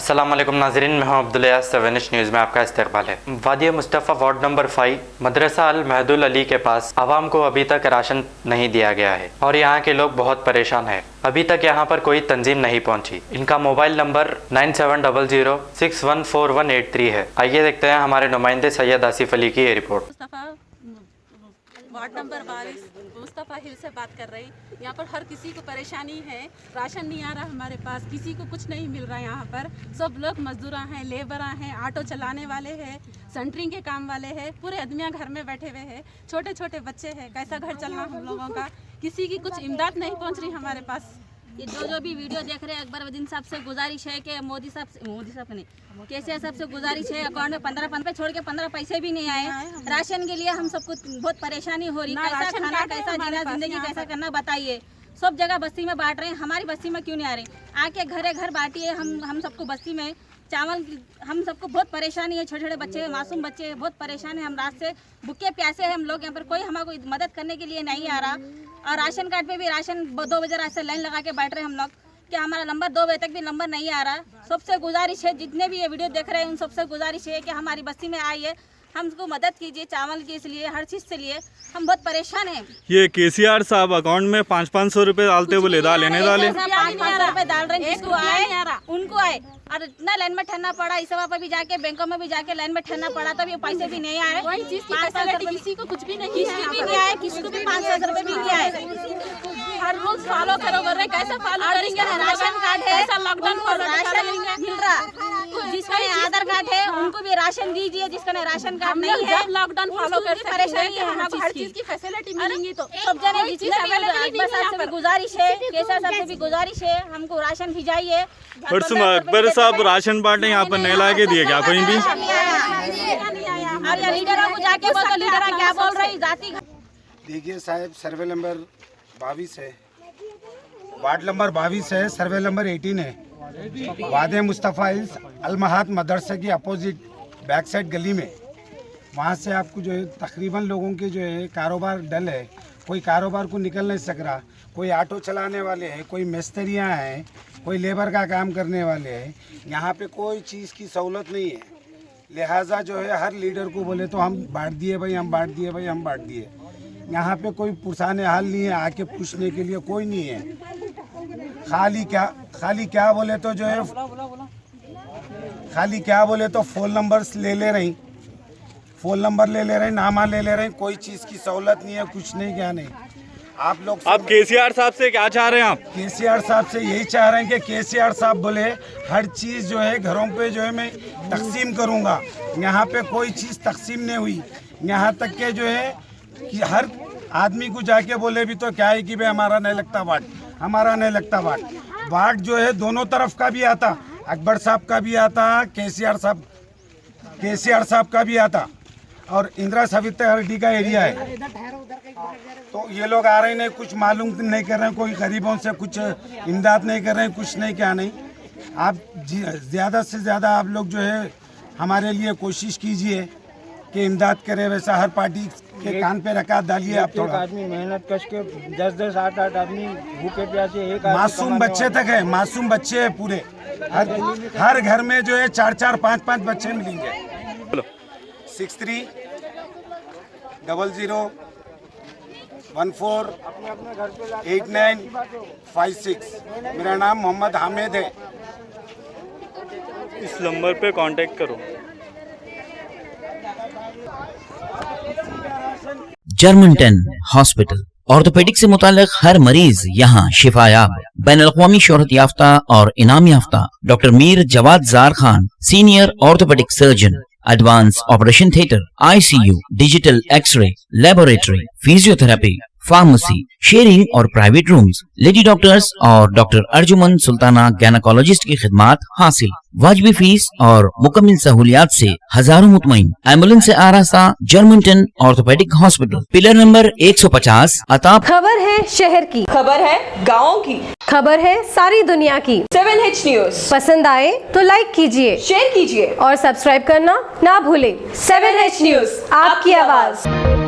अस्सलाम वालेकुम नाज़रीन, मैं हूं अब्दुल सेवेनिश न्यूज़ में आपका इस्तकबाल है। वादी मुस्तफ़ा वार्ड नंबर 5 मदरसा अल महदुल अली के पास आवाम को अभी तक राशन नहीं दिया गया है और यहाँ के लोग बहुत परेशान हैं। अभी तक यहाँ पर कोई तंजीम नहीं पहुँची। इनका मोबाइल नंबर 9700614183 है। आइए देखते हैं हमारे नुमाइंदे सैयद आसिफ अली की ये रिपोर्ट। वार्ड नंबर 22 मुस्तफ़ा हिल से बात कर रही। यहाँ पर हर किसी को परेशानी है, राशन नहीं आ रहा हमारे पास, किसी को कुछ नहीं मिल रहा है। यहाँ पर सब लोग मजदूर हैं, लेबर हैं, ऑटो चलाने वाले हैं, सेंटरिंग के काम वाले हैं, पूरे आदमियाँ घर में बैठे हुए हैं, छोटे छोटे बच्चे हैं, कैसा घर चलना हम लोगों का। किसी की कुछ इमदाद नहीं पहुँच रही हमारे पास। ये जो भी वीडियो देख रहे हैं, अकबरुद्दीन साहब से गुजारिश है कि मोदी साहब नहीं, केसीआर साहब से गुजारिश है, अकाउंट में 15 छोड़ के 15 पैसे भी नहीं आए। राशन के लिए हम सबको बहुत परेशानी हो रही है। कैसा खाना, कैसा जीना, जिंदगी कैसा करना बताइए। सब जगह बस्ती में बांट रहे हैं, हमारी बस्ती में क्यों नहीं आ रहे? आके घरे घर बांटिए हम सबको बस्ती में चावल। हम सबको बहुत परेशानी है, छोटे छोटे बच्चे, मासूम बच्चे बहुत परेशान है। हम रात से भूखे प्यासे हैं हम लोग। यहाँ पर कोई हमारे मदद करने के लिए नहीं आ रहा। और राशन कार्ड पे भी राशन 2 बजे रात से लाइन लगा के बैठ रहे हैं हम लोग कि हमारा नंबर 2 बजे तक भी नंबर नहीं आ रहा। सबसे गुजारिश है, जितने भी ये वीडियो देख रहे हैं उन सबसे गुजारिश है कि हमारी बस्ती में आइए, हमको मदद कीजिए चावल के इसलिए, हर चीज़ से लिए हम बहुत परेशान हैं। ये केसीआर साहब अकाउंट में 500-500 रुपए डालते बोले डाले 500 रुपए डाल रहे हैं, जिसको आए उनको आए। और इतना लाइन में ठहरना पड़ा, इस वहाँ पर भी जाके बैंकों में भी जाके लाइन में ठहरना पड़ा, तब ये पैसे भी नहीं आए। कोई चीज़ की फैसिलिटी किसी को कुछ भी नहीं आए, किसी को भी 500 रुपए भी नहीं आए। हर रूल्स फॉलो करो कर रहे, कैसे फॉलो करेंगे? राशन कार्ड है, लॉकडाउन राशन मिल रहा। जिसका आधार कार्ड है उनको भी राशन दीजिए, जिसका राशन कार्ड नहीं है। जब लॉकडाउन फॉलो कर परेशानी है, हर चीज की फैसिलिटी मिलेंगी तो सब जने अकबर साहब से भी गुजारिश है, केसीआर साहब से भी गुजारिश है, हमको राशन भिजाइए। अकबर साहब राशन बांटे यहाँ पर नहीं ला के दिए क्या कोई भी? और लीडरों को जाके बोलो, लीडर क्या बोल रही जाति। देखिए साहब, सर्वे नंबर 22 है, वार्ड नंबर 22 है, सर्वे नंबर 18 है। वादे मुस्तफ़ा हिल्स अलमहाद मदरसे की अपोजिट बैक साइड गली में, वहाँ से आपको जो है तकरीबन लोगों के जो है कारोबार डल है। कोई कारोबार को निकल नहीं सक रहा, कोई ऑटो चलाने वाले हैं, कोई मिस्त्रियाँ हैं, कोई लेबर का काम करने वाले हैं। यहाँ पे कोई चीज़ की सहूलत नहीं है। लिहाजा जो है हर लीडर को बोले तो हम बांट दिए भाई, हम बांट दिए भाई, हम बांट दिए। यहाँ पे कोई पुरसाने हाल नहीं है, आके पूछने के लिए कोई नहीं है। खाली क्या बोले तो जो है फ़ोन नंबर्स ले रही, फ़ोन नंबर ले रहे, नामा ले रहे, कोई चीज़ की सहूलत नहीं है, कुछ नहीं, क्या नहीं। आप लोग आप केसीआर साहब से क्या चाह रहे हैं? आप केसीआर साहब से यही चाह रहे हैं कि केसीआर साहब बोले हर चीज़ जो है घरों पे जो है मैं तकसीम करूँगा। यहाँ पे कोई चीज़ तकसीम नहीं हुई। यहाँ तक के जो है कि हर आदमी को जाके बोले भी तो क्या है कि भाई हमारा नहीं लगता वार्ड, हमारा नहीं लगता वार्ड। वार्ड जो है दोनों तरफ का भी आता, अकबर साहब का भी आता, केसीआर साहब का भी आता, और इंदिरा सविता रेड्डी का एरिया है। तो ये लोग आ रहे नहीं, कुछ मालूम नहीं कर रहे हैं, कोई गरीबों से कुछ इमदाद नहीं कर रहे हैं, कुछ नहीं, क्या नहीं। आप ज़्यादा से ज़्यादा आप लोग जो है हमारे लिए कोशिश कीजिए कि इमदाद करे। वैसा हर पार्टी के कान पे रखा डालिए आप थोड़ा। आदमी मेहनत कश के 10-10, 8-8 आदमी भूखे प्यासे, एक मासूम बच्चे तक है, मासूम बच्चे है पूरे। हर घर में जो है 4-4, 5-5 बच्चे मिलेंगे। 6300148956। मेरा नाम मोहम्मद हामिद है। इस नंबर पे कांटेक्ट करो। जर्मनटन हॉस्पिटल ऑर्थोपेडिक से मुताल्लिक हर मरीज यहाँ शिफायाब। बैनुल-अक़वामी शोहरत याफ्ता और इनाम याफ्ता doctor Mir Jawad Zar Khan, senior orthopaedic surgeon, advance operation theatre, ICU, digital x ray, laboratory, physiotherapy, pharmacy, sharing और प्राइवेट रूम्स, लेडी डॉक्टर्स और डॉक्टर अर्जुमन सुल्ताना गैनाकोलॉजिस्ट की खिदमात हासिल। वाजिबी फीस और मुकम्मल सहूलियात से हजारों मुतमईन। एम्बुलेंस से आरास्ता Germantown orthopaedic hospital, pillar number 150 अताब। खबर है शहर की, खबर है गाँव की, खबर है सारी दुनिया की। 7H न्यूज़ पसंद आए तो लाइक कीजिए, शेयर कीजिए और सब्सक्राइब करना ना भूलें। 7H न्यूज़, आपकी आवाज।